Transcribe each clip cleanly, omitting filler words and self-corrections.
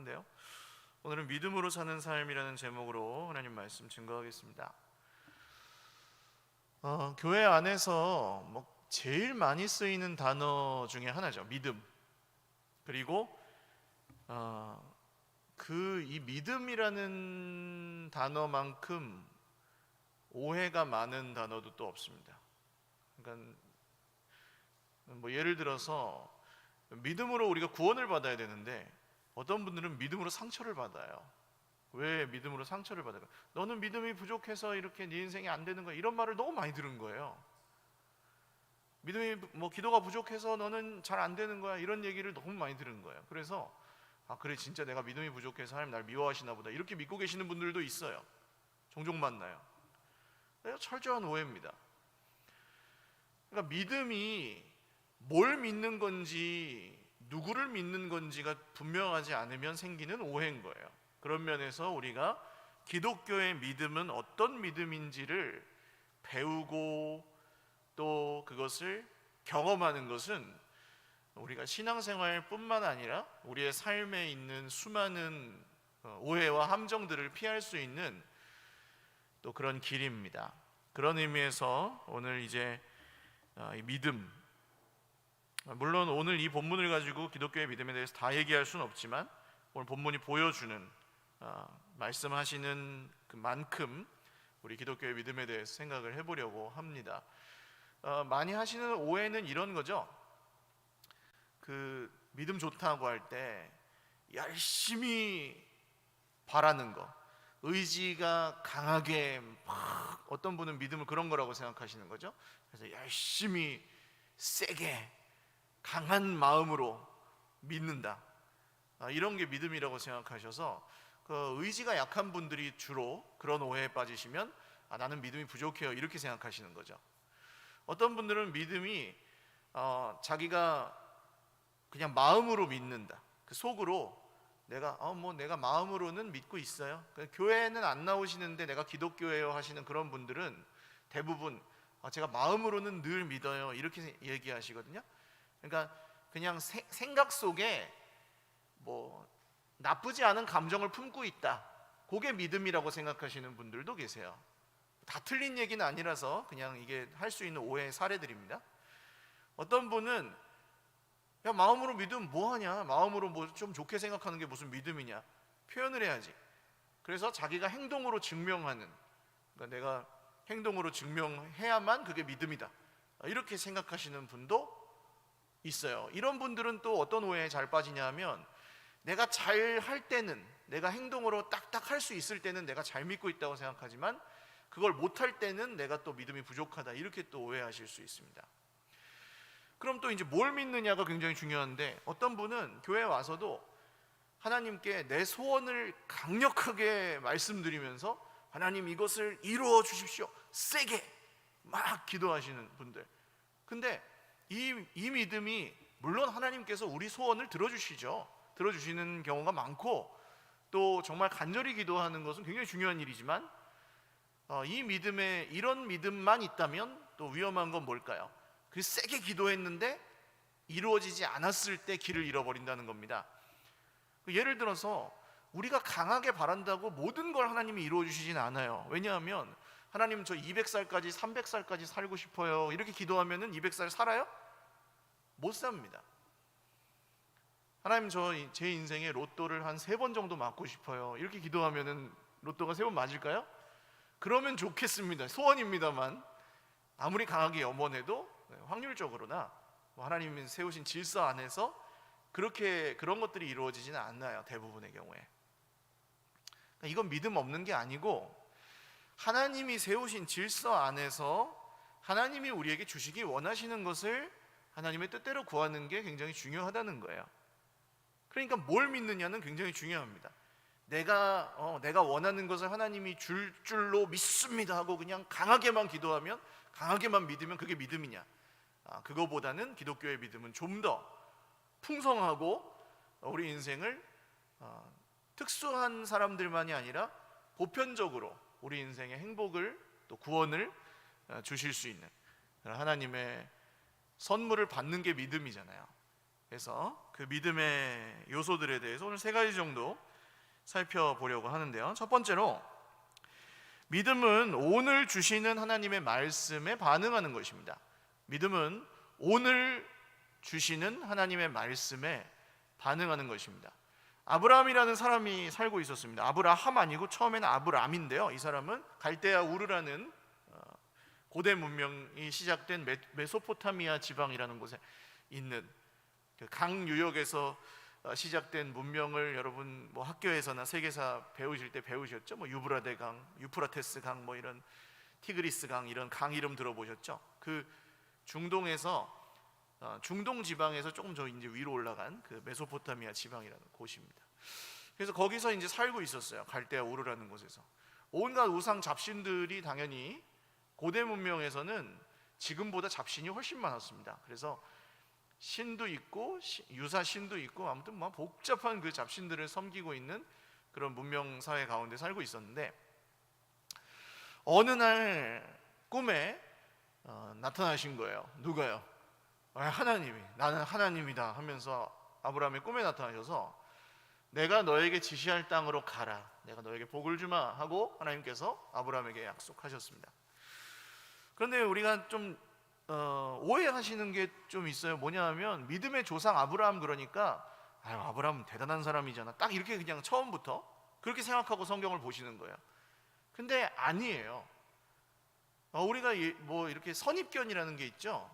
한데요. 오늘은 믿음으로 사는 삶이라는 제목으로 하나님 말씀 증거하겠습니다. 교회 안에서 제일 많이 쓰이는 단어 중에 하나죠. 믿음. 그리고 이 믿음이라는 단어만큼 오해가 많은 단어도 또 없습니다. 그러니까 예를 들어서 믿음으로 우리가 구원을 받아야 되는데 어떤 분들은 믿음으로 상처를 받아요. 왜 믿음으로 상처를 받아요? 너는 믿음이 부족해서 이렇게 네 인생이 안 되는 거야, 이런 말을 너무 많이 들은 거예요. 믿음이 기도가 부족해서 너는 잘 안 되는 거야, 이런 얘기를 너무 많이 들은 거예요. 그래서 그래, 진짜 내가 믿음이 부족해서 하나님 날 미워하시나 보다, 이렇게 믿고 계시는 분들도 있어요. 종종 만나요. 철저한 오해입니다. 그러니까 믿음이 뭘 믿는 건지, 누구를 믿는 건지가 분명하지 않으면 생기는 오해인 거예요. 그런 면에서 우리가 기독교의 믿음은 어떤 믿음인지를 배우고 또 그것을 경험하는 것은 우리가 신앙생활뿐만 아니라 우리의 삶에 있는 수많은 오해와 함정들을 피할 수 있는 또 그런 길입니다. 그런 의미에서 오늘 이제 이 믿음, 물론 오늘 이 본문을 가지고 기독교의 믿음에 대해서 다 얘기할 수는 없지만 오늘 본문이 보여주는 말씀하시는 그만큼 우리 기독교의 믿음에 대해서 생각을 해보려고 합니다. 많이 하시는 오해는 이런 거죠. 그 믿음 좋다고 할 때 열심히 바라는 거, 의지가 강하게 막, 어떤 분은 믿음을 그런 거라고 생각하시는 거죠. 그래서 열심히 세게 강한 마음으로 믿는다, 이런 게 믿음이라고 생각하셔서 그 의지가 약한 분들이 주로 그런 오해에 빠지시면 나는 믿음이 부족해요, 이렇게 생각하시는 거죠. 어떤 분들은 믿음이 자기가 그냥 마음으로 믿는다, 그 속으로 내가 내가 마음으로는 믿고 있어요, 교회는 안 나오시는데 내가 기독교예요 하시는 그런 분들은 대부분 제가 마음으로는 늘 믿어요, 이렇게 얘기하시거든요. 그러니까 그냥 생각 속에 나쁘지 않은 감정을 품고 있다, 그게 믿음이라고 생각하시는 분들도 계세요. 다 틀린 얘기는 아니라서 그냥 이게 할 수 있는 오해의 사례들입니다. 어떤 분은 야, 마음으로 믿으면 뭐하냐, 마음으로 좀 좋게 생각하는 게 무슨 믿음이냐, 표현을 해야지. 그래서 자기가 행동으로 증명하는, 그러니까 내가 행동으로 증명해야만 그게 믿음이다, 이렇게 생각하시는 분도 있어요. 이런 분들은 또 어떤 오해에 잘 빠지냐 하면 내가 잘 할 때는, 내가 행동으로 딱딱 할 수 있을 때는 내가 잘 믿고 있다고 생각하지만 그걸 못할 때는 내가 또 믿음이 부족하다, 이렇게 또 오해하실 수 있습니다. 그럼 또 이제 뭘 믿느냐가 굉장히 중요한데, 어떤 분은 교회에 와서도 하나님께 내 소원을 강력하게 말씀드리면서 하나님 이것을 이루어 주십시오, 세게 막 기도하시는 분들. 근데 이 믿음이, 물론 하나님께서 우리 소원을 들어주시죠. 들어주시는 경우가 많고 또 정말 간절히 기도하는 것은 굉장히 중요한 일이지만 이 믿음에 이런 믿음만 있다면 또 위험한 건 뭘까요? 그 세게 기도했는데 이루어지지 않았을 때 길을 잃어버린다는 겁니다. 예를 들어서 우리가 강하게 바란다고 모든 걸 하나님이 이루어 주시진 않아요. 왜냐하면 하나님 저 200살까지 300살까지 살고 싶어요, 이렇게 기도하면은 200살 살아요? 못 삽니다. 하나님 제 인생에 로또를 한 3번 정도 맞고 싶어요, 이렇게 기도하면은 로또가 3번 맞을까요? 그러면 좋겠습니다. 소원입니다만 아무리 강하게 염원해도 확률적으로나 하나님이 세우신 질서 안에서 그런 것들이 이루어지지는 않아요, 대부분의 경우에. 이건 믿음 없는 게 아니고 하나님이 세우신 질서 안에서 하나님이 우리에게 주시기 원하시는 것을 하나님의 뜻대로 구하는 게 굉장히 중요하다는 거예요. 그러니까 뭘 믿느냐는 굉장히 중요합니다. 내가 원하는 것을 하나님이 줄 줄로 믿습니다 하고 그냥 강하게만 기도하면, 강하게만 믿으면 그게 믿음이냐? 그거보다는 기독교의 믿음은 좀 더 풍성하고 우리 인생을 특수한 사람들만이 아니라 보편적으로 우리 인생의 행복을 또 구원을 주실 수 있는 하나님의 선물을 받는 게 믿음이잖아요. 그래서 그 믿음의 요소들에 대해서 오늘 세 가지 정도 살펴보려고 하는데요. 첫 번째로, 믿음은 오늘 주시는 하나님의 말씀에 반응하는 것입니다. 믿음은 오늘 주시는 하나님의 말씀에 반응하는 것입니다. 아브라함이라는 사람이 살고 있었습니다. 아브라함 아니고 처음에는 아브람인데요, 이 사람은 갈대아 우르라는 고대 문명이 시작된 메소포타미아 지방이라는 곳에 있는 그 강 유역에서 시작된 문명을 여러분 뭐 학교에서나 세계사 배우실 때 배우셨죠? 뭐 유브라데 강, 유프라테스 강, 뭐 이런 티그리스 강, 이런 강 이름 들어보셨죠? 그 중동에서 중동 지방에서 조금 더 이제 위로 올라간 그 메소포타미아 지방이라는 곳입니다. 그래서 거기서 이제 살고 있었어요. 갈대아 우르라는 곳에서. 온갖 우상 잡신들이 당연히 고대 문명에서는 지금보다 잡신이 훨씬 많았습니다. 그래서 신도 있고 유사 신도 있고 아무튼 뭐 복잡한 그 잡신들을 섬기고 있는 그런 문명 사회 가운데 살고 있었는데, 어느 날 꿈에 나타나신 거예요. 누가요? 하나님이, 나는 하나님이다 하면서 아브라함의 꿈에 나타나셔서 내가 너에게 지시할 땅으로 가라, 내가 너에게 복을 주마 하고 하나님께서 아브라함에게 약속하셨습니다. 그런데 우리가 좀 오해하시는 게 좀 있어요. 뭐냐 하면 믿음의 조상 아브라함 그러니까 아브라함 대단한 사람이잖아, 딱 이렇게 그냥 처음부터 그렇게 생각하고 성경을 보시는 거예요. 근데 아니에요. 우리가 뭐 이렇게 선입견이라는 게 있죠.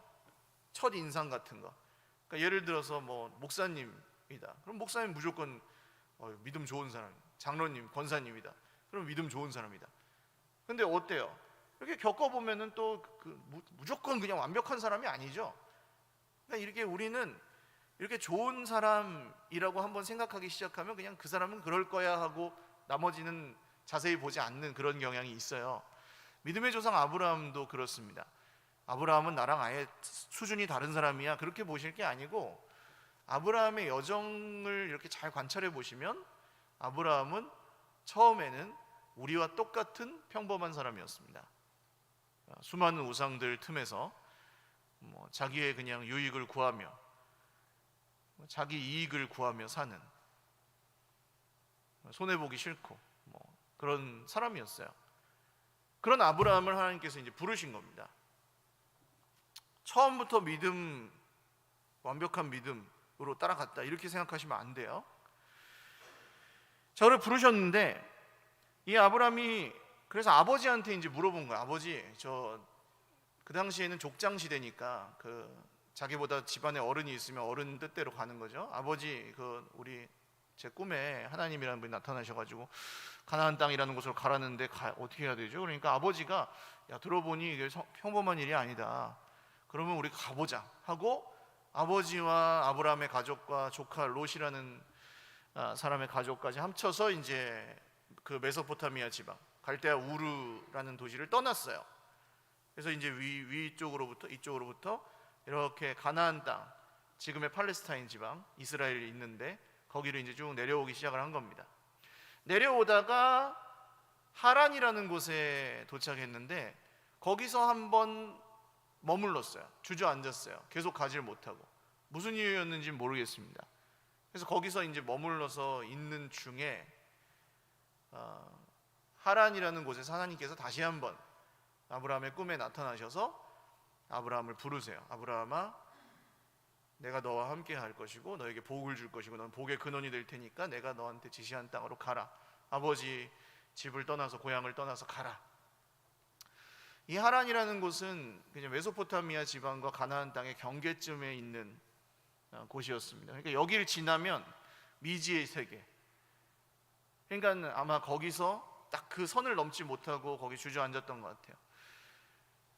첫 인상 같은 거. 그러니까 예를 들어서 뭐 목사님이다, 그럼 목사님 무조건 믿음 좋은 사람. 장로님, 권사님이다, 그럼 믿음 좋은 사람이다. 근데 어때요? 이렇게 겪어보면은 또 무조건 그냥 완벽한 사람이 아니죠. 그러니까 이렇게 우리는 이렇게 좋은 사람이라고 한번 생각하기 시작하면 그냥 그 사람은 그럴 거야 하고 나머지는 자세히 보지 않는 그런 경향이 있어요. 믿음의 조상 아브라함도 그렇습니다. 아브라함은 나랑 아예 수준이 다른 사람이야, 그렇게 보실 게 아니고, 아브라함의 여정을 이렇게 잘 관찰해 보시면 아브라함은 처음에는 우리와 똑같은 평범한 사람이었습니다. 수많은 우상들 틈에서 자기의 그냥 유익을 구하며 자기 이익을 구하며 사는, 손해보기 싫고 그런 사람이었어요. 그런 아브라함을 하나님께서 이제 부르신 겁니다. 처음부터 믿음, 완벽한 믿음으로 따라갔다 이렇게 생각하시면 안 돼요. 저를 부르셨는데, 이 아브라함이 그래서 아버지한테 이제 물어본 거야. 아버지, 그 당시에는 족장 시대니까 자기보다 집안에 어른이 있으면 어른 뜻대로 가는 거죠. 아버지, 우리 제 꿈에 하나님이라는 분이 나타나셔가지고 가나안 땅이라는 곳으로 가라는데 어떻게 해야 되죠? 그러니까 아버지가 들어보니 이게 평범한 일이 아니다, 그러면 우리 가보자 하고 아버지와 아브라함의 가족과 조카 롯이라는 사람의 가족까지 합쳐서 이제 그 메소포타미아 지방 갈대아 우르라는 도시를 떠났어요. 그래서 이제 위쪽으로부터 이쪽으로부터 이렇게 가나안 땅, 지금의 팔레스타인 지방 이스라엘이 있는데 거기를 이제 쭉 내려오기 시작을 한 겁니다. 내려오다가 하란이라는 곳에 도착했는데 거기서 한번 머물렀어요. 주저앉았어요. 계속 가지를 못하고. 무슨 이유였는지 모르겠습니다. 그래서 거기서 이제 머물러서 있는 중에 하란이라는 곳에서 하나님께서 다시 한번 아브라함의 꿈에 나타나셔서 아브라함을 부르세요. 아브라함아, 내가 너와 함께 할 것이고 너에게 복을 줄 것이고 넌 복의 근원이 될 테니까 내가 너한테 지시한 땅으로 가라. 아버지 집을 떠나서, 고향을 떠나서 가라. 이 하란이라는 곳은 그냥 메소포타미아 지방과 가나안 땅의 경계쯤에 있는 곳이었습니다. 그러니까 여기를 지나면 미지의 세계, 그러니까 아마 거기서 딱 그 선을 넘지 못하고 거기 주저앉았던 것 같아요.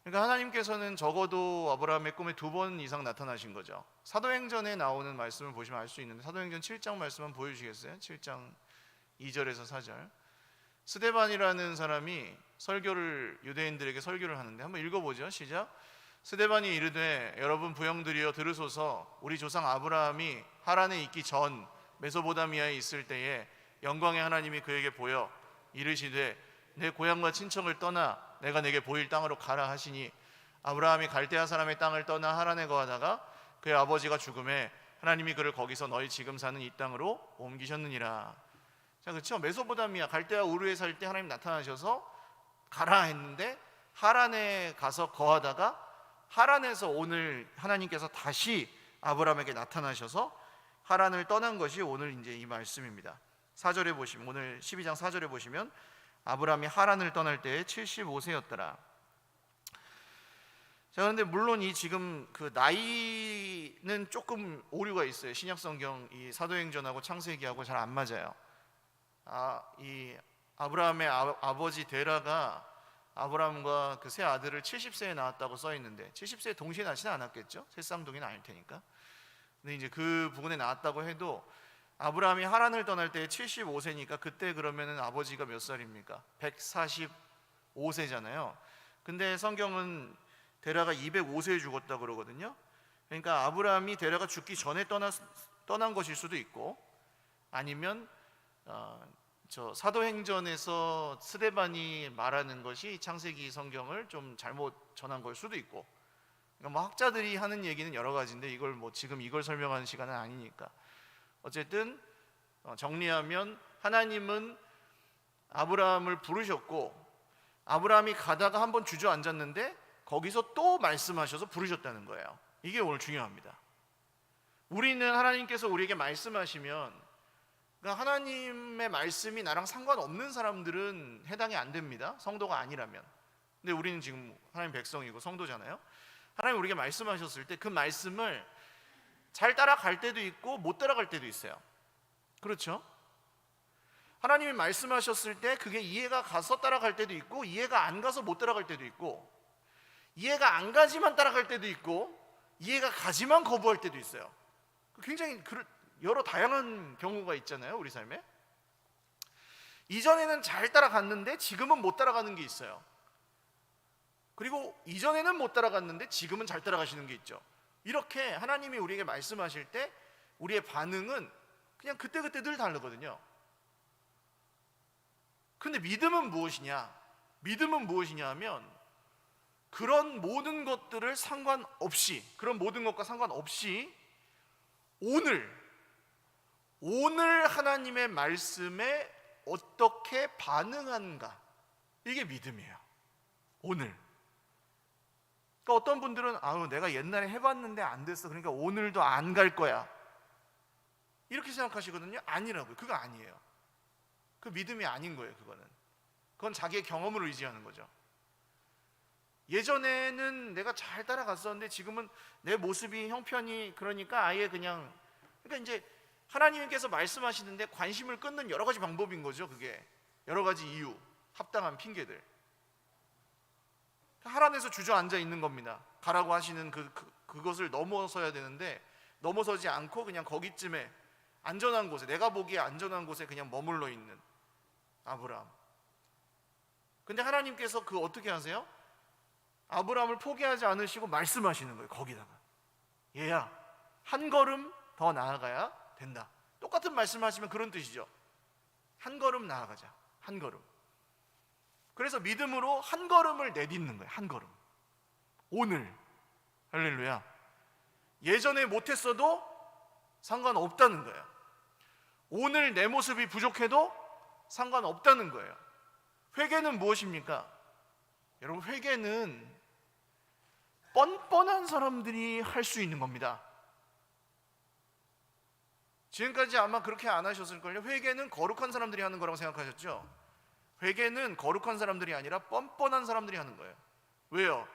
그러니까 하나님께서는 적어도 아브라함의 꿈에 2번 이상 나타나신 거죠. 사도행전에 나오는 말씀을 보시면 알 수 있는데, 사도행전 7장 말씀 한번 보여주시겠어요? 7장 2절에서 4절. 스데반이라는 사람이 유대인들에게 설교를 하는데 한번 읽어보죠. 시작. 스데반이 이르되 여러분 부형들이여 들으소서. 우리 조상 아브라함이 하란에 있기 전 메소포타미아에 있을 때에 영광의 하나님이 그에게 보여 이르시되 내 고향과 친척을 떠나 내가 내게 보일 땅으로 가라 하시니, 아브라함이 갈대아 사람의 땅을 떠나 하란에 거하다가 그의 아버지가 죽음에 하나님이 그를 거기서 너희 지금 사는 이 땅으로 옮기셨느니라. 자, 그렇죠? 메소포타미아 갈대아 우르에 살 때 하나님 나타나셔서 가라 했는데 하란에 가서 거하다가 하란에서 오늘 하나님께서 다시 아브라함에게 나타나셔서 하란을 떠난 것이 오늘 이제 이 말씀입니다. 4절에 보시면, 오늘 12장 4절에 보시면 아브라함이 하란을 떠날 때에 75세였더라. 자, 그런데 물론 이 지금 그 나이는 조금 오류가 있어요. 신약 성경 이 사도행전하고 창세기하고 잘 안 맞아요. 이 아브라함의 아버지 데라가 아브라함과 그 세 아들을 70세에 낳았다고 써 있는데 70세에 동시에 낳지는 않았겠죠. 셋쌍둥이는 아닐 테니까. 근데 이제 그 부근에 낳았다고 해도 아브라함이 하란을 떠날 때 75세니까 그때 그러면은 아버지가 몇 살입니까? 145세잖아요. 근데 성경은 데라가 205세에 죽었다 그러거든요. 그러니까 아브라함이 데라가 죽기 전에 떠난 것일 수도 있고, 아니면 저 사도행전에서 스데반이 말하는 것이 창세기 성경을 좀 잘못 전한 걸 수도 있고, 그러니까 뭐 학자들이 하는 얘기는 여러 가지인데 이걸 뭐 지금 이걸 설명하는 시간은 아니니까 어쨌든 정리하면 하나님은 아브라함을 부르셨고 아브라함이 가다가 한번 주저앉았는데 거기서 또 말씀하셔서 부르셨다는 거예요. 이게 오늘 중요합니다. 우리는 하나님께서 우리에게 말씀하시면, 그러니까 하나님의 말씀이 나랑 상관없는 사람들은 해당이 안 됩니다. 성도가 아니라면. 근데 우리는 지금 하나님 백성이고 성도잖아요. 하나님 우리에게 말씀하셨을 때 그 말씀을 잘 따라갈 때도 있고 못 따라갈 때도 있어요. 그렇죠? 하나님이 말씀하셨을 때 그게 이해가 가서 따라갈 때도 있고 이해가 안 가서 못 따라갈 때도 있고, 이해가 안 가지만 따라갈 때도 있고 이해가 가지만 거부할 때도 있어요. 굉장히 여러 다양한 경우가 있잖아요, 우리 삶에. 이전에는 잘 따라갔는데 지금은 못 따라가는 게 있어요. 그리고 이전에는 못 따라갔는데 지금은 잘 따라가시는 게 있죠. 이렇게 하나님이 우리에게 말씀하실 때 우리의 반응은 그냥 그때그때 늘 다르거든요. 근데 믿음은 무엇이냐? 믿음은 무엇이냐 하면 그런 모든 것들을 상관없이, 그런 모든 것과 상관없이 오늘 하나님의 말씀에 어떻게 반응하는가, 이게 믿음이에요. 오늘. 그러니까 어떤 분들은 내가 옛날에 해봤는데 안 됐어, 그러니까 오늘도 안 갈 거야, 이렇게 생각하시거든요. 아니라고요. 그거 아니에요. 그 믿음이 아닌 거예요. 그건 자기의 경험을 의지하는 거죠. 예전에는 내가 잘 따라갔었는데 지금은 내 모습이 형편이 그러니까 아예 그러니까 이제 하나님께서 말씀하시는데 관심을 끊는 여러 가지 방법인 거죠. 그게 여러 가지 이유, 합당한 핑계들. 하란에서 주저앉아 있는 겁니다. 가라고 하시는 그것을 넘어서야 되는데 넘어서지 않고 그냥 거기쯤에 안전한 곳에, 내가 보기에 안전한 곳에 그냥 머물러 있는 아브라함. 근데 하나님께서 어떻게 하세요? 아브라함을 포기하지 않으시고 말씀하시는 거예요. 거기다가 얘야, 한 걸음 더 나아가야 된다. 똑같은 말씀하시면 그런 뜻이죠. 한 걸음 나아가자. 한 걸음. 그래서 믿음으로 한 걸음을 내딛는 거예요. 한 걸음. 오늘. 할렐루야. 예전에 못했어도 상관없다는 거예요. 오늘 내 모습이 부족해도 상관없다는 거예요. 회개는 무엇입니까? 여러분, 회개는 뻔뻔한 사람들이 할 수 있는 겁니다. 지금까지 아마 그렇게 안 하셨을걸요. 회개는 거룩한 사람들이 하는 거라고 생각하셨죠? 회개는 거룩한 사람들이 아니라 뻔뻔한 사람들이 하는 거예요. 왜요?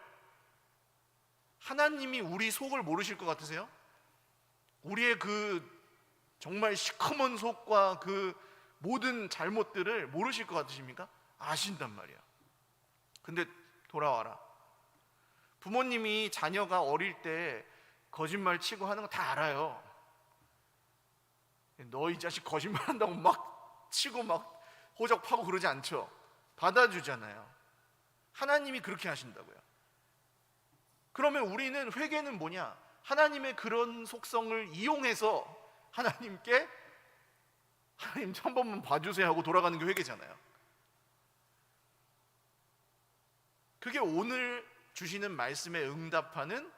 하나님이 우리 속을 모르실 것 같으세요? 우리의 정말 시커먼 속과 모든 잘못들을 모르실 것 같으십니까? 아신단 말이야. 근데 돌아와라. 부모님이 자녀가 어릴 때 거짓말 치고 하는 거 다 알아요. 너 이 자식 거짓말 한다고 막 치고 막 호적파고 그러지 않죠. 받아주잖아요. 하나님이 그렇게 하신다고요. 그러면 우리는, 회개는 뭐냐? 하나님의 그런 속성을 이용해서 하나님께 하나님 한 번만 봐주세요 하고 돌아가는 게 회개잖아요. 그게 오늘 주시는 말씀에 응답하는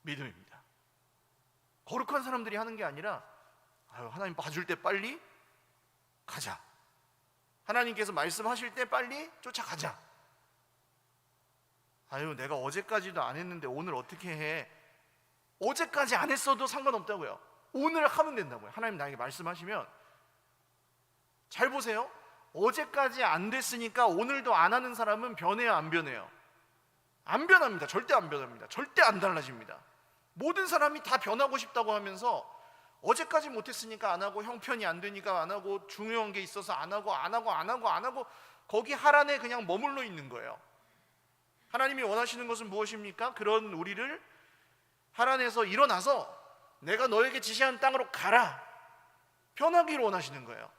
믿음입니다. 거룩한 사람들이 하는 게 아니라 하나님 봐줄 때 빨리 가자. 하나님께서 말씀하실 때 빨리 쫓아가자. 내가 어제까지도 안 했는데 오늘 어떻게 해? 어제까지 안 했어도 상관없다고요. 오늘 하면 된다고요. 하나님 나에게 말씀하시면 잘 보세요. 어제까지 안 됐으니까 오늘도 안 하는 사람은 변해요, 안 변해요? 안 변합니다. 절대 안 변합니다. 절대 안 달라집니다. 모든 사람이 다 변하고 싶다고 하면서 어제까지 못했으니까 안 하고, 형편이 안 되니까 안 하고, 중요한 게 있어서 안 하고 거기 하란에 그냥 머물러 있는 거예요. 하나님이 원하시는 것은 무엇입니까? 그런 우리를 하란에서 일어나서 내가 너에게 지시한 땅으로 가라, 변하기를 원하시는 거예요.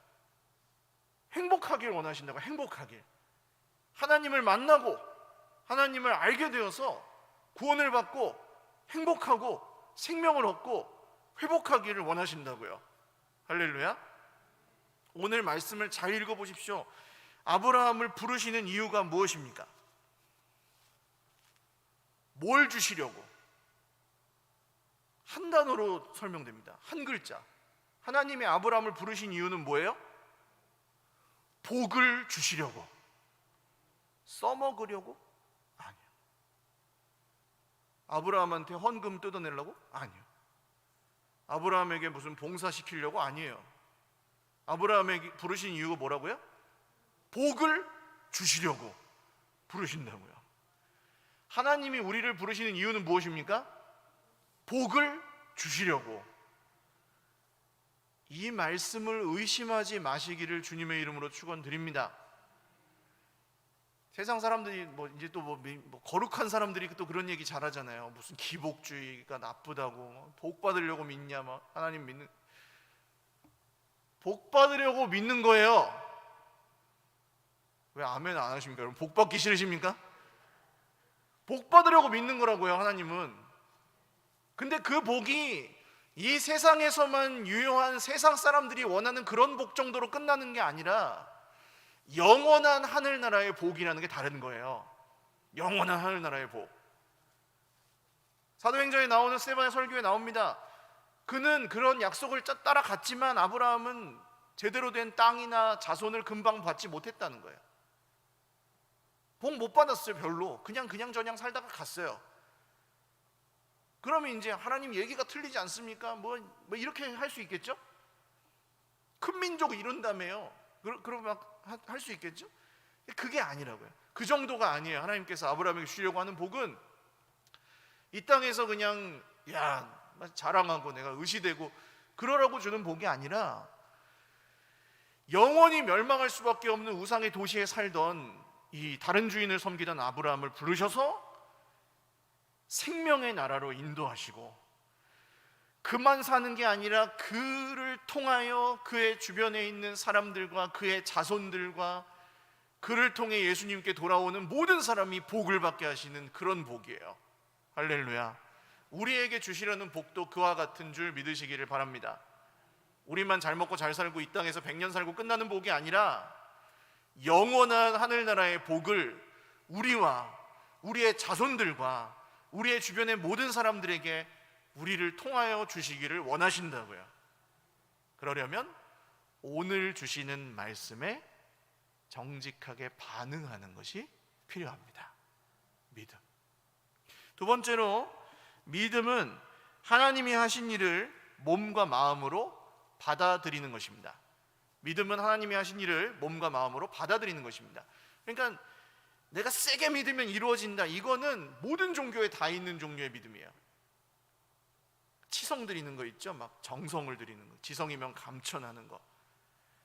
행복하기를 원하신다고. 행복하길, 하나님을 만나고 하나님을 알게 되어서 구원을 받고 행복하고 생명을 얻고 회복하기를 원하신다고요. 할렐루야. 오늘 말씀을 잘 읽어보십시오. 아브라함을 부르시는 이유가 무엇입니까? 뭘 주시려고? 한 단어로 설명됩니다. 한 글자. 하나님이 아브라함을 부르신 이유는 뭐예요? 복을 주시려고. 써먹으려고? 아니요. 아브라함한테 헌금 뜯어내려고? 아니요. 아브라함에게 무슨 봉사시키려고? 아니에요. 아브라함에게 부르신 이유가 뭐라고요? 복을 주시려고 부르신다고요. 하나님이 우리를 부르시는 이유는 무엇입니까? 복을 주시려고. 이 말씀을 의심하지 마시기를 주님의 이름으로 축원드립니다. 세상 사람들이 이제 또 거룩한 사람들이 또 그런 얘기 잘하잖아요. 무슨 기복주의가 나쁘다고, 복 받으려고 믿냐, 하나님 믿는, 복 받으려고 믿는 거예요. 왜 아멘 안 하십니까? 여러분, 복 받기 싫으십니까? 복 받으려고 믿는 거라고요, 하나님은. 근데 그 복이 이 세상에서만 유효한 세상 사람들이 원하는 그런 복 정도로 끝나는 게 아니라 영원한 하늘나라의 복이라는 게 다른 거예요. 영원한 하늘나라의 복. 사도행전에 나오는 스데반의 설교에 나옵니다. 그는 그런 약속을 따라갔지만 아브라함은 제대로 된 땅이나 자손을 금방 받지 못했다는 거예요. 복 못 받았어요. 별로. 그냥 살다가 갔어요. 그러면 이제 하나님 얘기가 틀리지 않습니까? 뭐 이렇게 할 수 있겠죠? 큰 민족을 이룬다며요. 그러면 할 수 있겠죠? 그게 아니라고요. 그 정도가 아니에요. 하나님께서 아브라함에게 주려고 하는 복은 이 땅에서 그냥 자랑하고 내가 의시되고 그러라고 주는 복이 아니라 영원히 멸망할 수밖에 없는 우상의 도시에 살던 이 다른 주인을 섬기던 아브라함을 부르셔서 생명의 나라로 인도하시고, 그만 사는 게 아니라 그를 통하여 그의 주변에 있는 사람들과 그의 자손들과 그를 통해 예수님께 돌아오는 모든 사람이 복을 받게 하시는 그런 복이에요. 할렐루야. 우리에게 주시려는 복도 그와 같은 줄 믿으시기를 바랍니다. 우리만 잘 먹고 잘 살고 이 땅에서 100년 살고 끝나는 복이 아니라 영원한 하늘나라의 복을 우리와 우리의 자손들과 우리의 주변의 모든 사람들에게 우리를 통하여 주시기를 원하신다고요. 그러려면 오늘 주시는 말씀에 정직하게 반응하는 것이 필요합니다. 믿음. 두 번째로, 믿음은 하나님이 하신 일을 몸과 마음으로 받아들이는 것입니다. 믿음은 하나님이 하신 일을 몸과 마음으로 받아들이는 것입니다. 그러니까 내가 세게 믿으면 이루어진다, 이거는 모든 종교에 다 있는 종류의 믿음이에요. 치성 드리는 거 있죠? 막 정성을 드리는 거, 지성이면 감천하는 거.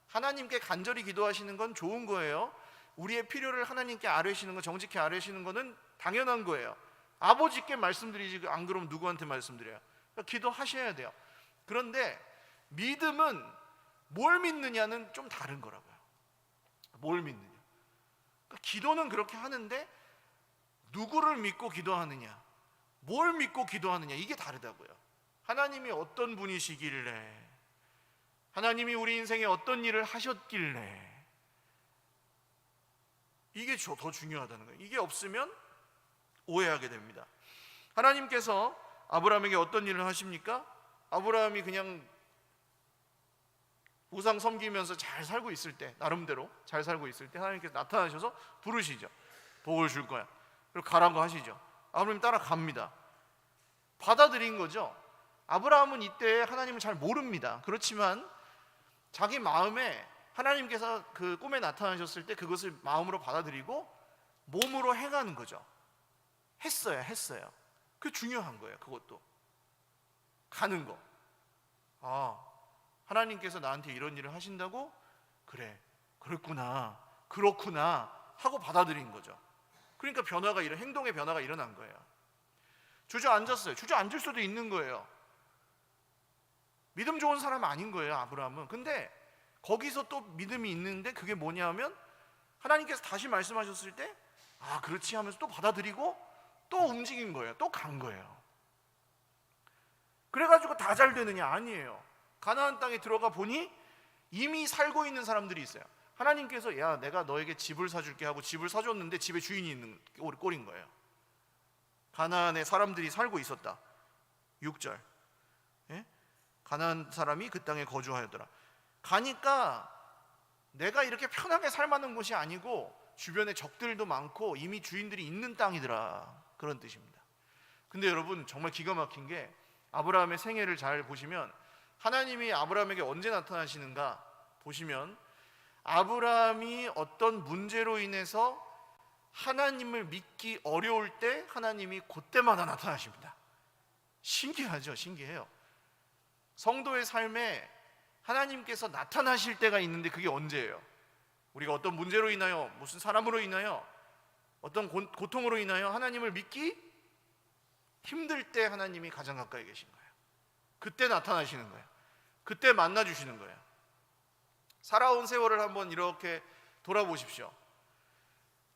하나님께 간절히 기도하시는 건 좋은 거예요. 우리의 필요를 하나님께 아뢰시는 거, 정직히 아뢰시는 거는 당연한 거예요. 아버지께 말씀드리지, 안 그러면 누구한테 말씀드려요? 그러니까 기도하셔야 돼요. 그런데 믿음은 뭘 믿느냐는 좀 다른 거라고요. 뭘 믿느냐. 그러니까 기도는 그렇게 하는데 누구를 믿고 기도하느냐, 뭘 믿고 기도하느냐, 이게 다르다고요. 하나님이 어떤 분이시길래, 하나님이 우리 인생에 어떤 일을 하셨길래, 이게 더 중요하다는 거예요. 이게 없으면 오해하게 됩니다. 하나님께서 아브라함에게 어떤 일을 하십니까? 아브라함이 그냥 우상 섬기면서 잘 살고 있을 때, 나름대로 잘 살고 있을 때 하나님께서 나타나셔서 부르시죠. 복을 줄 거야. 그리고 가라고 하시죠. 아브라함이 따라갑니다. 받아들인 거죠. 아브라함은 이때 하나님을 잘 모릅니다. 그렇지만 자기 마음에 하나님께서 그 꿈에 나타나셨을 때 그것을 마음으로 받아들이고 몸으로 행하는 거죠. 했어요. 그게 중요한 거예요. 그것도 가는 거. 하나님께서 나한테 이런 일을 하신다고? 그래, 그렇구나, 그렇구나 하고 받아들인 거죠. 그러니까 이런 행동의 변화가 일어난 거예요. 주저앉았어요. 주저앉을 수도 있는 거예요. 믿음 좋은 사람 아닌 거예요, 아브라함은. 근데 거기서 또 믿음이 있는데 그게 뭐냐면 하나님께서 다시 말씀하셨을 때 그렇지 하면서 또 받아들이고 또 움직인 거예요. 또 간 거예요. 그래가지고 다 잘 되느냐? 아니에요. 가나안 땅에 들어가 보니 이미 살고 있는 사람들이 있어요. 하나님께서 야, 내가 너에게 집을 사줄게 하고 집을 사줬는데 집에 주인이 있는 꼴인 거예요. 가나안에 사람들이 살고 있었다. 6절. 가나안 사람이 그 땅에 거주하였더라. 가니까 내가 이렇게 편하게 살만한 곳이 아니고 주변에 적들도 많고 이미 주인들이 있는 땅이더라. 그런 뜻입니다. 근데 여러분 정말 기가 막힌 게 아브라함의 생애를 잘 보시면 하나님이 아브라함에게 언제 나타나시는가 보시면 아브라함이 어떤 문제로 인해서 하나님을 믿기 어려울 때 하나님이 그때마다 나타나십니다. 신기하죠? 신기해요. 성도의 삶에 하나님께서 나타나실 때가 있는데 그게 언제예요? 우리가 어떤 문제로 인하여, 무슨 사람으로 인하여, 어떤 고통으로 인하여 하나님을 믿기 힘들 때 하나님이 가장 가까이 계신 거예요. 그때 나타나시는 거예요. 그때 만나주시는 거예요. 살아온 세월을 한번 이렇게 돌아보십시오.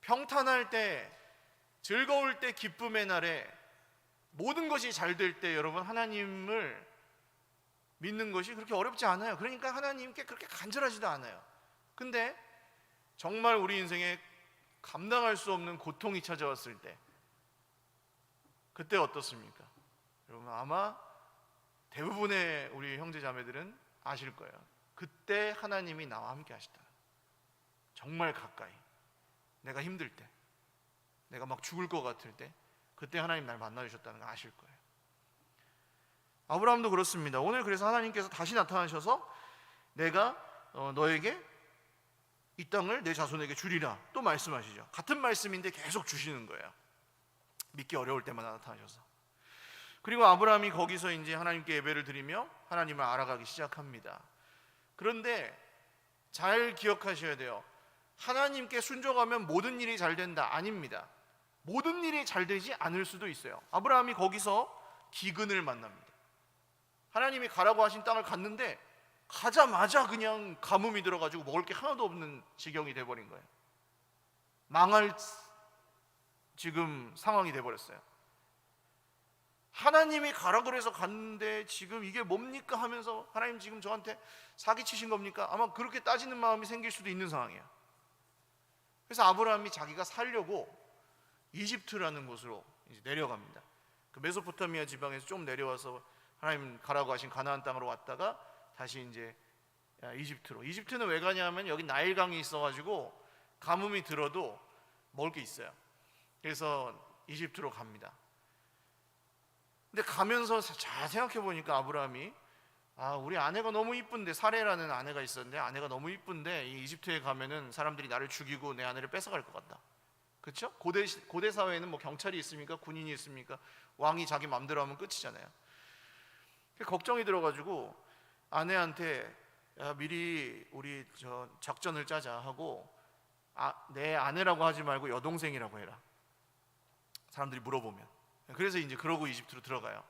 평탄할 때, 즐거울 때, 기쁨의 날에, 모든 것이 잘 될 때 여러분 하나님을 믿는 것이 그렇게 어렵지 않아요. 그러니까 하나님께 그렇게 간절하지도 않아요. 근데 정말 우리 인생에 감당할 수 없는 고통이 찾아왔을 때 그때 어떻습니까? 여러분 아마 대부분의 우리 형제 자매들은 아실 거예요. 그때 하나님이 나와 함께 하시다. 정말 가까이, 내가 힘들 때, 내가 막 죽을 것 같을 때 그때 하나님 날 만나주셨다는 거 아실 거예요. 아브라함도 그렇습니다. 오늘 그래서 하나님께서 다시 나타나셔서 내가 너에게 이 땅을 내 자손에게 주리라 또 말씀하시죠. 같은 말씀인데 계속 주시는 거예요. 믿기 어려울 때마다 나타나셔서. 그리고 아브라함이 거기서 이제 하나님께 예배를 드리며 하나님을 알아가기 시작합니다. 그런데 잘 기억하셔야 돼요. 하나님께 순종하면 모든 일이 잘 된다. 아닙니다. 모든 일이 잘 되지 않을 수도 있어요. 아브라함이 거기서 기근을 만납니다. 하나님이 가라고 하신 땅을 갔는데 가자마자 그냥 가뭄이 들어가지고 먹을 게 하나도 없는 지경이 돼버린 거예요. 망할 지금 상황이 돼버렸어요. 하나님이 가라 그래서 갔는데 지금 이게 뭡니까 하면서 하나님 지금 저한테 사기치신 겁니까? 아마 그렇게 따지는 마음이 생길 수도 있는 상황이에요. 그래서 아브라함이 자기가 살려고 이집트라는 곳으로 이제 내려갑니다. 그 메소포타미아 지방에서 좀 내려와서 하나님 가라고 하신 가나안 땅으로 왔다가 다시 이제 이집트로. 이집트는 왜 가냐면 여기 나일강이 있어가지고 가뭄이 들어도 먹을 게 있어요. 그래서 이집트로 갑니다. 근데 가면서 잘 생각해 보니까 아브라함이 우리 아내가 너무 이쁜데, 사레라는 아내가 있었는데 아내가 너무 이쁜데 이 이집트에 가면은 사람들이 나를 죽이고 내 아내를 뺏어갈 것 같다. 그렇죠? 고대 사회에는 뭐 경찰이 있습니까? 군인이 있습니까? 왕이 자기 마음대로 하면 끝이잖아요. 걱정이 들어가지고 아내한테 미리 우리 저 작전을 짜자 하고 내 아내라고 하지 말고 여동생이라고 해라. 사람들이 물어보면. 그래서 이제 그러고 이집트로 들어가요.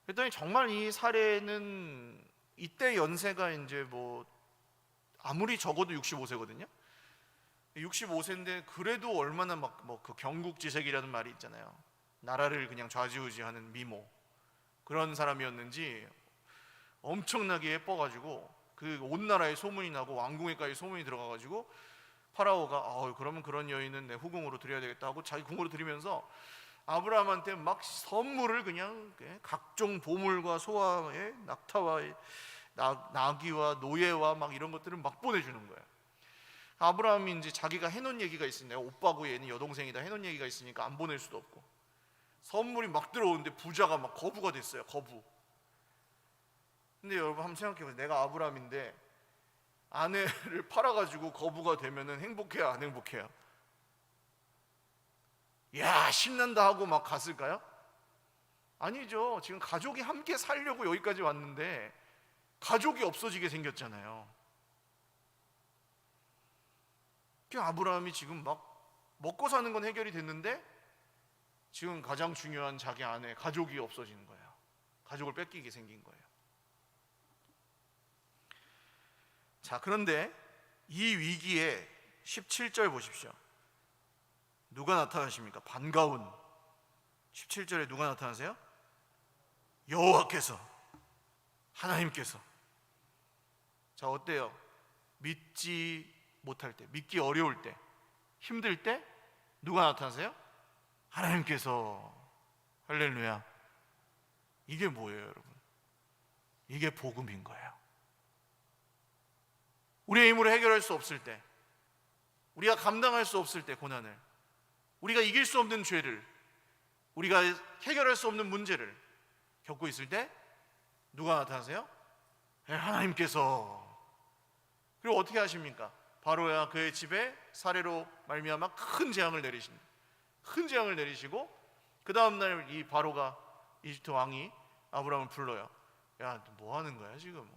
그랬더니 정말 이 사례는 이때 연세가 이제 뭐 아무리 적어도 65세거든요. 65세인데 그래도 얼마나 막 뭐 그 경국지색이라는 말이 있잖아요. 나라를 그냥 좌지우지하는 미모, 그런 사람이었는지 엄청나게 예뻐가지고 그 온 나라에 소문이 나고 왕궁에까지 소문이 들어가가지고 파라오가 그러면 그런 여인은 내 후궁으로 들여야 되겠다 하고 자기 궁으로 들이면서 아브라함한테 막 선물을 그냥 각종 보물과 소와 낙타와 나귀와 노예와 막 이런 것들을 막 보내주는 거예요. 아브라함이 이제 자기가 해놓은 얘기가 있으니까, 오빠고 얘는 여동생이다 해놓은 얘기가 있으니까 안 보낼 수도 없고, 선물이 막 들어오는데 부자가 막 거부가 됐어요. 거부. 근데 여러분 한번 생각해보세요. 내가 아브라함인데 아내를 팔아가지고 거부가 되면은 행복해요, 안 행복해요? 야, 신난다 하고 막 갔을까요? 아니죠. 지금 가족이 함께 살려고 여기까지 왔는데 가족이 없어지게 생겼잖아요. 아브라함이 지금 막 먹고 사는 건 해결이 됐는데 지금 가장 중요한 자기 아내, 가족이 없어지는 거예요. 가족을 뺏기게 생긴 거예요. 자, 그런데 이 위기에 17절 보십시오. 누가 나타나십니까? 반가운 17절에 누가 나타나세요? 여호와께서, 하나님께서. 자, 어때요? 믿지 못할 때, 믿기 어려울 때, 힘들 때 누가 나타나세요? 하나님께서. 할렐루야. 이게 뭐예요, 여러분? 이게 복음인 거예요. 우리의 힘으로 해결할 수 없을 때, 우리가 감당할 수 없을 때, 고난을, 우리가 이길 수 없는 죄를, 우리가 해결할 수 없는 문제를 겪고 있을 때 누가 나타나세요? 하나님께서. 그리고 어떻게 하십니까? 바로야 그의 집에 사례로 말미암아 큰 재앙을 내리십니다. 큰 재앙을 내리시고 그 다음날 이 바로가, 이집트 왕이 아브라함을 불러요. 야, 너 뭐 하는 거야 지금?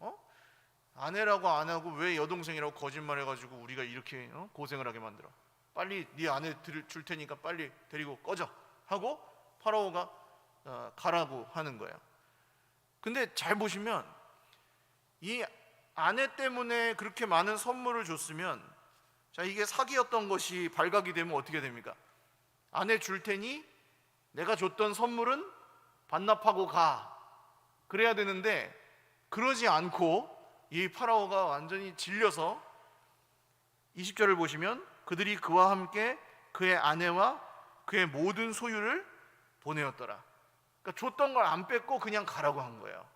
아내라고 안 하고 왜 여동생이라고 거짓말해가지고 우리가 이렇게 고생을 하게 만들어? 빨리 네 아내 줄 테니까 빨리 데리고 꺼져 하고 파라오가 가라고 하는 거예요. 근데 잘 보시면 이 아내 때문에 그렇게 많은 선물을 줬으면, 자, 이게 사기였던 것이 발각이 되면 어떻게 됩니까? 아내 줄 테니 내가 줬던 선물은 반납하고 가, 그래야 되는데 그러지 않고 이 파라오가 완전히 질려서 20절을 보시면 그들이 그와 함께 그의 아내와 그의 모든 소유를 보내었더라. 그러니까 줬던 걸 안 뺏고 그냥 가라고 한 거예요.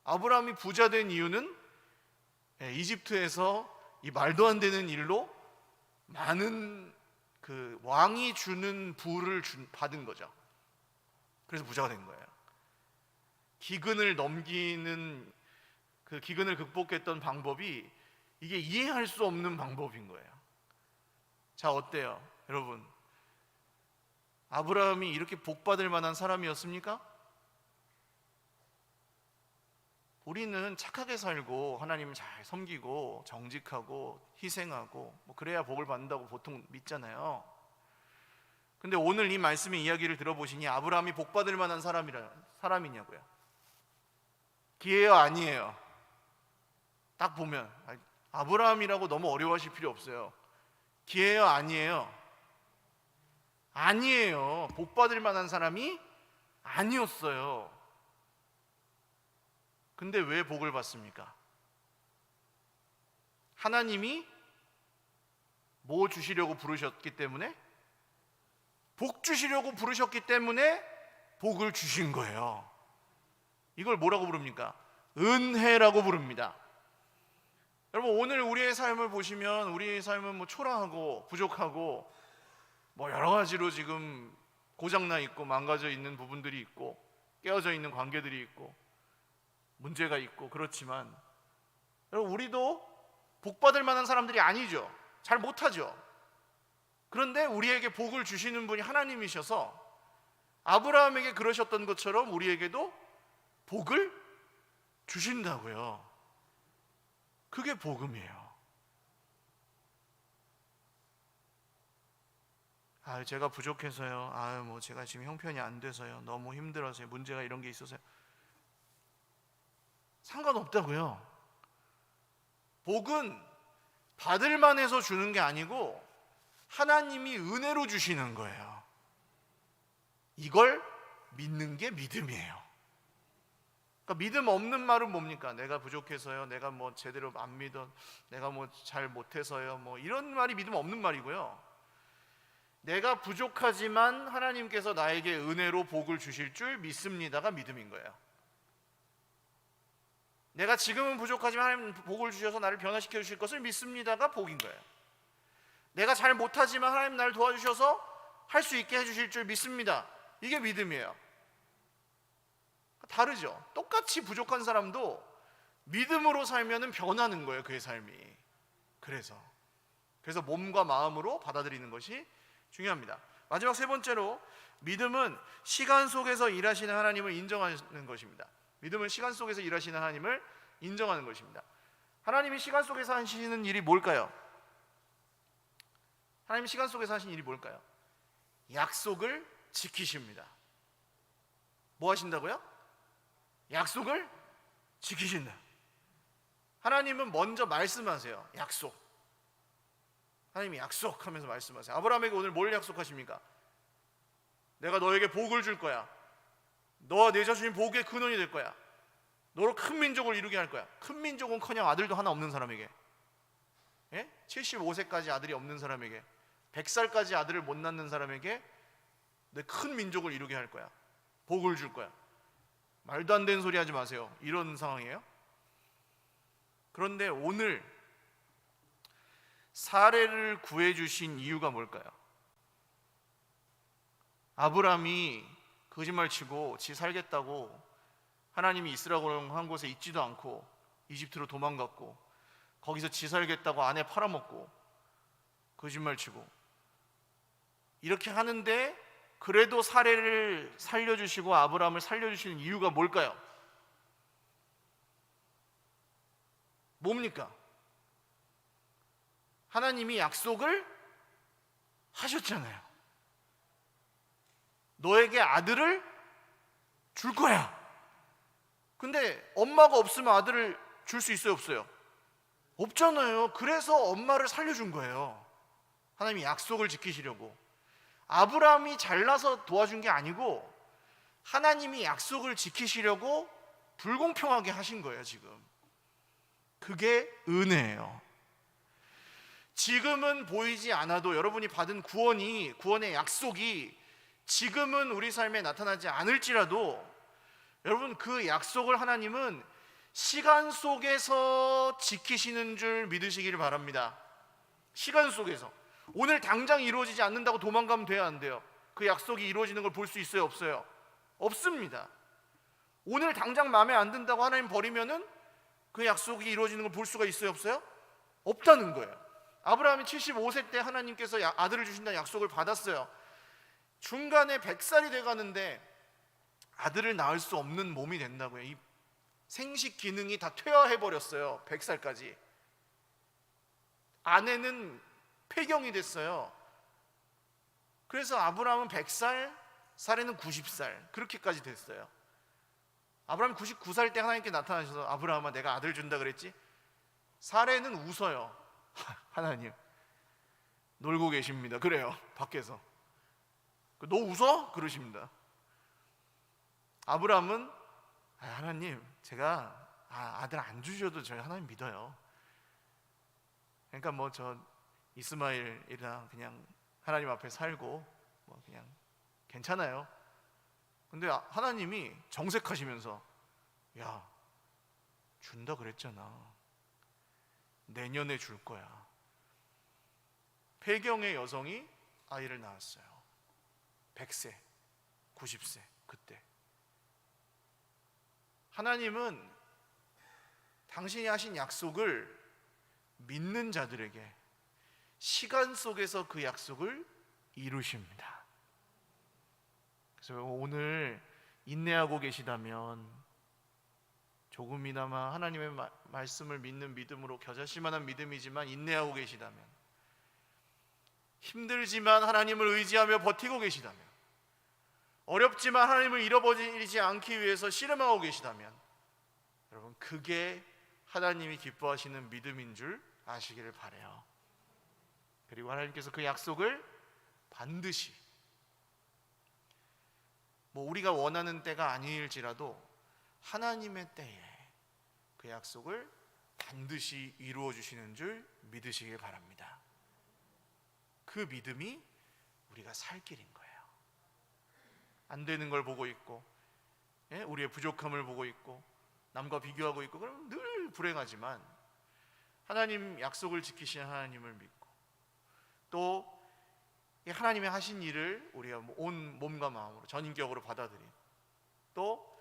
아브라함이 부자 된 이유는 이집트에서 이 말도 안 되는 일로 많은 그 왕이 주는 부를 받은 거죠. 그래서 부자가 된 거예요. 기근을 넘기는, 그 기근을 극복했던 방법이 이게 이해할 수 없는 방법인 거예요. 자, 어때요 여러분? 아브라함이 이렇게 복받을 만한 사람이었습니까? 우리는 착하게 살고 하나님 잘 섬기고 정직하고 희생하고 뭐 그래야 복을 받는다고 보통 믿잖아요. 근데 오늘 이 말씀의 이야기를 들어보시니 아브라함이 복받을 만한 사람이냐고요? 기회요, 아니에요? 딱 보면 아브라함이라고 너무 어려워하실 필요 없어요. 기회요, 아니에요? 아니에요. 복받을 만한 사람이 아니었어요. 근데 왜 복을 받습니까? 하나님이 뭐 주시려고 부르셨기 때문에? 복 주시려고 부르셨기 때문에 복을 주신 거예요. 이걸 뭐라고 부릅니까? 은혜라고 부릅니다. 여러분, 오늘 우리의 삶을 보시면 우리의 삶은 뭐 초라하고 부족하고 뭐 여러 가지로 지금 고장나 있고 망가져 있는 부분들이 있고 깨어져 있는 관계들이 있고 문제가 있고 그렇지만, 여러분, 우리도 복받을 만한 사람들이 아니죠. 잘 못하죠. 그런데 우리에게 복을 주시는 분이 하나님이셔서 아브라함에게 그러셨던 것처럼 우리에게도 복을 주신다고요. 그게 복음이에요. 제가 부족해서요. 뭐 제가 지금 형편이 안 돼서요. 너무 힘들어서요. 문제가 이런 게 있어서요. 상관없다고요. 복은 받을 만해서 주는 게 아니고 하나님이 은혜로 주시는 거예요. 이걸 믿는 게 믿음이에요. 그러니까 믿음 없는 말은 뭡니까? 내가 부족해서요. 내가 뭐 제대로 안 믿어. 내가 뭐 잘 못해서요. 뭐 이런 말이 믿음 없는 말이고요. 내가 부족하지만 하나님께서 나에게 은혜로 복을 주실 줄 믿습니다가 믿음인 거예요. 내가 지금은 부족하지만 하나님 복을 주셔서 나를 변화시켜 주실 것을 믿습니다가 복인 거예요. 내가 잘 못하지만 하나님 나를 도와주셔서 할 수 있게 해주실 줄 믿습니다. 이게 믿음이에요. 다르죠. 똑같이 부족한 사람도 믿음으로 살면은 변하는 거예요, 그의 삶이. 그래서 몸과 마음으로 받아들이는 것이 중요합니다. 마지막 세 번째로, 믿음은 시간 속에서 일하시는 하나님을 인정하는 것입니다. 믿음은 시간 속에서 일하시는 하나님을 인정하는 것입니다. 하나님이 시간 속에서 하시는 일이 뭘까요? 하나님이 시간 속에서 하시는 일이 뭘까요? 약속을 지키십니다. 뭐 하신다고요? 약속을 지키신다. 하나님은 먼저 말씀하세요. 약속. 하나님이 약속하면서 말씀하세요. 아브라함에게 오늘 뭘 약속하십니까? 내가 너에게 복을 줄 거야. 너와 내 자손이 복의 근원이 될 거야. 너로 큰 민족을 이루게 할 거야. 큰 민족은커녕 아들도 하나 없는 사람에게, 75세까지 아들이 없는 사람에게, 100살까지 아들을 못 낳는 사람에게 내 큰 민족을 이루게 할 거야. 복을 줄 거야. 말도 안 되는 소리 하지 마세요. 이런 상황이에요. 그런데 오늘 사례를 구해주신 이유가 뭘까요? 아브라함이 거짓말치고 지 살겠다고 하나님이 있으라고 한 곳에 있지도 않고 이집트로 도망갔고, 거기서 지 살겠다고 아내 팔아먹고 거짓말치고 이렇게 하는데, 그래도 사례를 살려주시고 아브라함을 살려주시는 이유가 뭘까요? 뭡니까? 하나님이 약속을 하셨잖아요. 너에게 아들을 줄 거야. 근데 엄마가 없으면 아들을 줄 수 있어요, 없어요? 없잖아요. 그래서 엄마를 살려준 거예요. 하나님이 약속을 지키시려고. 아브라함이 잘나서 도와준 게 아니고 하나님이 약속을 지키시려고 불공평하게 하신 거예요, 지금. 그게 은혜예요. 지금은 보이지 않아도 여러분이 받은 구원의 약속이 지금은 우리 삶에 나타나지 않을지라도, 여러분, 그 약속을 하나님은 시간 속에서 지키시는 줄 믿으시기를 바랍니다. 시간 속에서. 오늘 당장 이루어지지 않는다고 도망가면 돼요, 안 돼요? 그 약속이 이루어지는 걸 볼 수 있어요, 없어요? 없습니다. 오늘 당장 마음에 안 든다고 하나님 버리면은 그 약속이 이루어지는 걸 볼 수가 있어요, 없어요? 없다는 거예요. 아브라함이 75세 때 하나님께서 아들을 주신다는 약속을 받았어요. 중간에 100살이 돼가는데 아들을 낳을 수 없는 몸이 된다고요. 이 생식 기능이 다 퇴화해버렸어요. 100살까지. 아내는 폐경이 됐어요. 그래서 아브라함은 100살, 사례는 90살, 그렇게까지 됐어요. 아브라함이 99살 때 하나님께 나타나셔서, 아브라함아, 내가 아들 준다 그랬지? 사례는 웃어요. 하나님 놀고 계십니다. 그래요, 밖에서. 너 웃어? 그러십니다. 아브라함은, 하나님, 제가 아들 안 주셔도 저희 하나님 믿어요. 그러니까 뭐 저 이스마엘이랑 그냥 하나님 앞에 살고 뭐 그냥 괜찮아요. 근데 하나님이 정색하시면서, 야, 준다 그랬잖아. 내년에 줄 거야. 폐경의 여성이 아이를 낳았어요. 100세, 90세 그때. 하나님은 당신이 하신 약속을 믿는 자들에게 시간 속에서 그 약속을 이루십니다. 그래서 오늘 인내하고 계시다면, 조금이나마 하나님의 말씀을 믿는 믿음으로, 겨자씨만한 믿음이지만 인내하고 계시다면, 힘들지만 하나님을 의지하며 버티고 계시다면, 어렵지만 하나님을 잃어버리지 않기 위해서 씨름하고 계시다면, 여러분, 그게 하나님이 기뻐하시는 믿음인 줄 아시기를 바라요. 그리고 하나님께서 그 약속을 반드시, 뭐 우리가 원하는 때가 아닐지라도 하나님의 때에 그 약속을 반드시 이루어 주시는 줄 믿으시길 바랍니다. 그 믿음이 우리가 살 길인 거예요. 안 되는 걸 보고 있고, 우리의 부족함을 보고 있고, 남과 비교하고 있고, 그럼 늘 불행하지만 하나님 약속을 지키시는 하나님을 믿고, 또 하나님의 하신 일을 우리가 온 몸과 마음으로 전인격으로 받아들이고, 또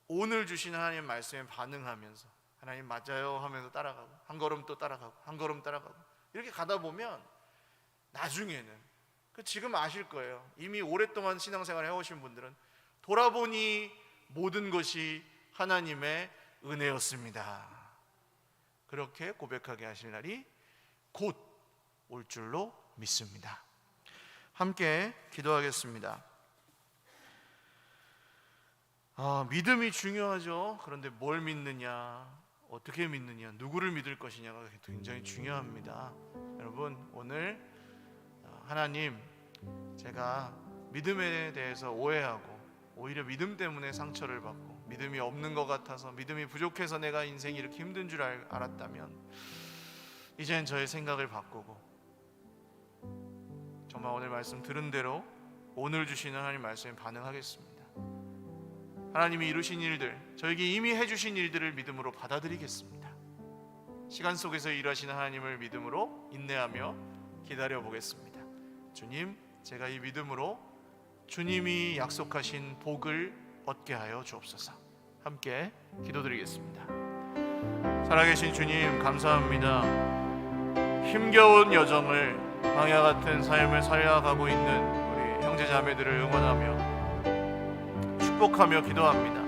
오늘 주신 하나님의 말씀에 반응하면서 하나님 맞아요 하면서 따라가고, 한 걸음 또 따라가고, 한 걸음 따라가고, 이렇게 가다 보면 나중에는 지금 아실 거예요. 이미 오랫동안 신앙생활을 해오신 분들은 돌아보니 모든 것이 하나님의 은혜였습니다. 그렇게 고백하게 하실 날이 곧 올 줄로 믿습니다. 함께 기도하겠습니다. 믿음이 중요하죠. 그런데 뭘 믿느냐, 어떻게 믿느냐, 누구를 믿을 것이냐가 굉장히 중요합니다. 여러분, 오늘 하나님, 제가 믿음에 대해서 오해하고 오히려 믿음 때문에 상처를 받고 믿음이 없는 것 같아서, 믿음이 부족해서 내가 인생이 이렇게 힘든 줄 알았다면 이제는 저의 생각을 바꾸고 정말 오늘 말씀 들은 대로 오늘 주시는 하나님 말씀에 반응하겠습니다. 하나님이 이루신 일들, 저에게 이미 해주신 일들을 믿음으로 받아들이겠습니다. 시간 속에서 일하시는 하나님을 믿음으로 인내하며 기다려보겠습니다. 주님, 제가 이 믿음으로 주님이 약속하신 복을 얻게 하여 주옵소서. 함께 기도드리겠습니다. 살아계신 주님, 감사합니다. 힘겨운 여정을, 광야 같은 삶을 살아가고 있는 우리 형제자매들을 응원하며 축복하며 기도합니다.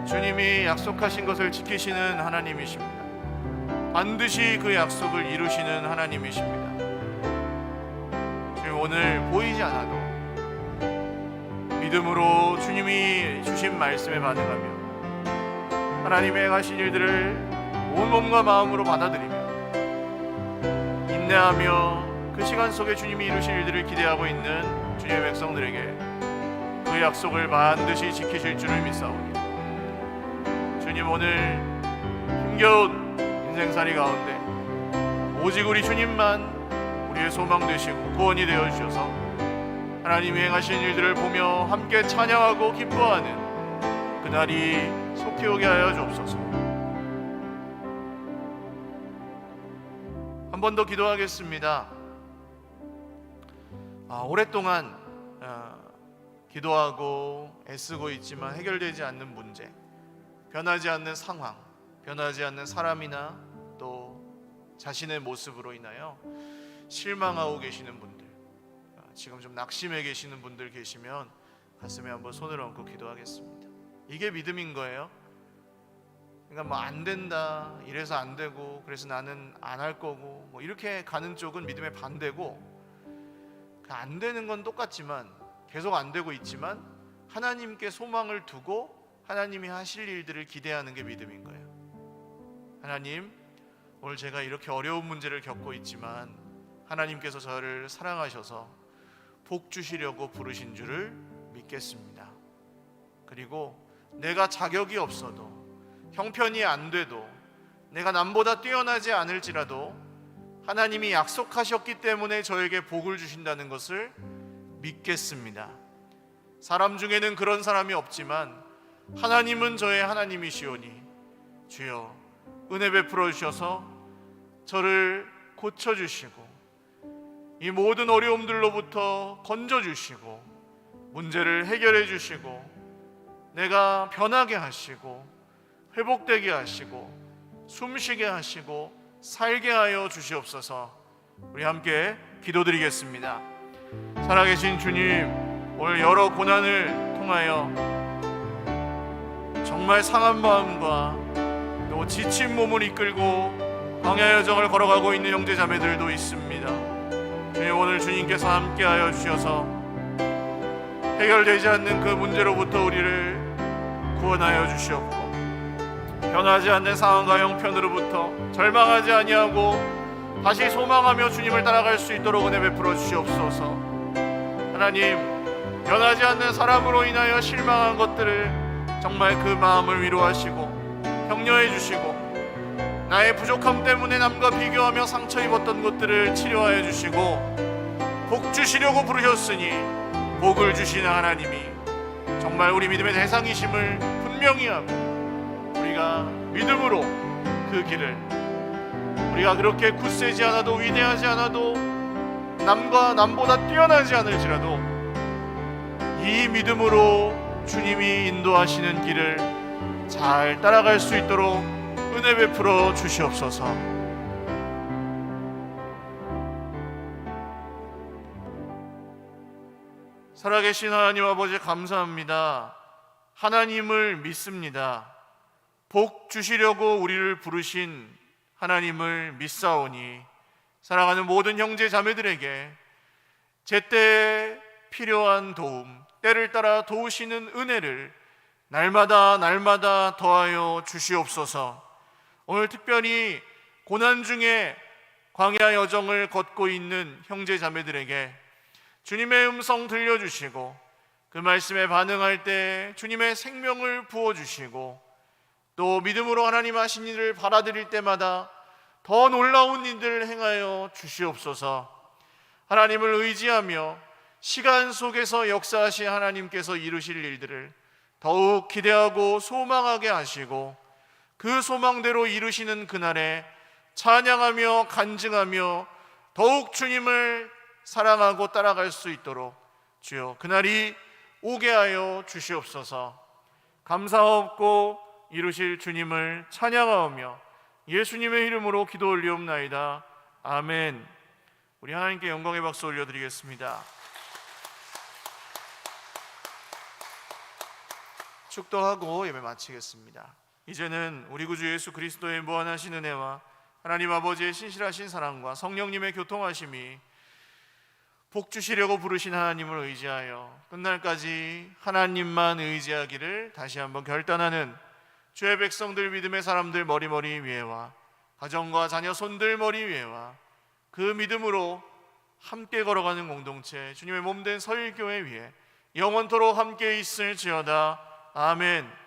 주님이 약속하신 것을 지키시는 하나님이십니다. 반드시 그 약속을 이루시는 하나님이십니다. 주님, 오늘 보이지 않아도 믿음으로 주님이 주신 말씀에 반응하며 하나님의 하신 일들을 온 몸과 마음으로 받아들이며 인내하며 그 시간 속에 주님이 이루실 일들을 기대하고 있는 주님의 백성들에게 그 약속을 반드시 지키실 줄을 믿사오니, 주님, 오늘 힘겨운 인생살이 가운데 오직 우리 주님만 우리의 소망 되시고 구원이 되어 주셔서 하나님이 행하신 일들을 보며 함께 찬양하고 기뻐하는 그날이 속히 오게 하여 주옵소서. 한 번 더 기도하겠습니다. 오랫동안 기도하고 애쓰고 있지만 해결되지 않는 문제, 변하지 않는 상황, 변하지 않는 사람이나 또 자신의 모습으로 인하여 실망하고 계시는 분들, 지금 좀 낙심해 계시는 분들 계시면 가슴에 한번 손을 얹고 기도하겠습니다. 이게 믿음인 거예요. 그러니까 안 된다, 이래서 안 되고 그래서 나는 안 할 거고 이렇게 가는 쪽은 믿음의 반대고, 안 되는 건 똑같지만 계속 안 되고 있지만 하나님께 소망을 두고 하나님이 하실 일들을 기대하는 게 믿음인 거예요. 하나님, 오늘 제가 이렇게 어려운 문제를 겪고 있지만 하나님께서 저를 사랑하셔서 복 주시려고 부르신 줄을 믿겠습니다. 그리고 내가 자격이 없어도, 형편이 안 돼도, 내가 남보다 뛰어나지 않을지라도 하나님이 약속하셨기 때문에 저에게 복을 주신다는 것을 믿겠습니다. 사람 중에는 그런 사람이 없지만 하나님은 저의 하나님이시오니 주여 은혜 베풀어 주셔서 저를 고쳐주시고 이 모든 어려움들로부터 건져주시고 문제를 해결해 주시고 내가 변하게 하시고 회복되게 하시고 숨쉬게 하시고 살게 하여 주시옵소서. 우리 함께 기도드리겠습니다. 살아계신 주님, 오늘 여러 고난을 통하여 정말 상한 마음과 또 지친 몸을 이끌고 광야 여정을 걸어가고 있는 형제자매들도 있습니다. 주님, 오늘 주님께서 함께하여 주셔서 해결되지 않는 그 문제로부터 우리를 구원하여 주시옵고, 변하지 않는 상황과 형편으로부터 절망하지 아니하고 다시 소망하며 주님을 따라갈 수 있도록 은혜 베풀어 주시옵소서. 하나님, 변하지 않는 사람으로 인하여 실망한 것들을 정말 그 마음을 위로하시고 격려해 주시고, 나의 부족함 때문에 남과 비교하며 상처 입었던 것들을 치료하여 주시고 복 복 주시려고 부르셨으니 복을 주시는 하나님이 정말 우리 믿음의 대상이심을 분명히 하고, 우리가 믿음으로 그 길을, 우리가 그렇게 굳세지 않아도 위대하지 않아도 남과 남보다 뛰어나지 않을지라도 이 믿음으로 주님이 인도하시는 길을 잘 따라갈 수 있도록 은혜 베풀어 주시옵소서. 살아계신 하나님 아버지 감사합니다. 하나님을 믿습니다. 복 주시려고 우리를 부르신 하나님을 믿사오니 사랑하는 모든 형제 자매들에게 제때 필요한 도움, 때를 따라 도우시는 은혜를 날마다 더하여 주시옵소서. 오늘 특별히 고난 중에 광야 여정을 걷고 있는 형제 자매들에게 주님의 음성 들려주시고, 그 말씀에 반응할 때 주님의 생명을 부어주시고, 또 믿음으로 하나님 하신 일을 받아들일 때마다 더 놀라운 일들을 행하여 주시옵소서. 하나님을 의지하며 시간 속에서 역사하신 하나님께서 이루실 일들을 더욱 기대하고 소망하게 하시고, 그 소망대로 이루시는 그날에 찬양하며 간증하며 더욱 주님을 사랑하고 따라갈 수 있도록 주여 그날이 오게 하여 주시옵소서. 감사하옵고 이루실 주님을 찬양하오며 예수님의 이름으로 기도 올리옵나이다. 아멘. 우리 하나님께 영광의 박수 올려드리겠습니다. 축도하고 예배 마치겠습니다. 이제는 우리 구주 예수 그리스도의 무한하신 은혜와 하나님 아버지의 신실하신 사랑과 성령님의 교통하심이 복 주시려고 부르신 하나님을 의지하여 끝날까지 하나님만 의지하기를 다시 한번 결단하는 주의 백성들, 믿음의 사람들 머리 위에와 가정과 자녀 손들 머리 위에와 그 믿음으로 함께 걸어가는 공동체 주님의 몸된 서일교회 위에 영원토록 함께 있을지어다. 아멘.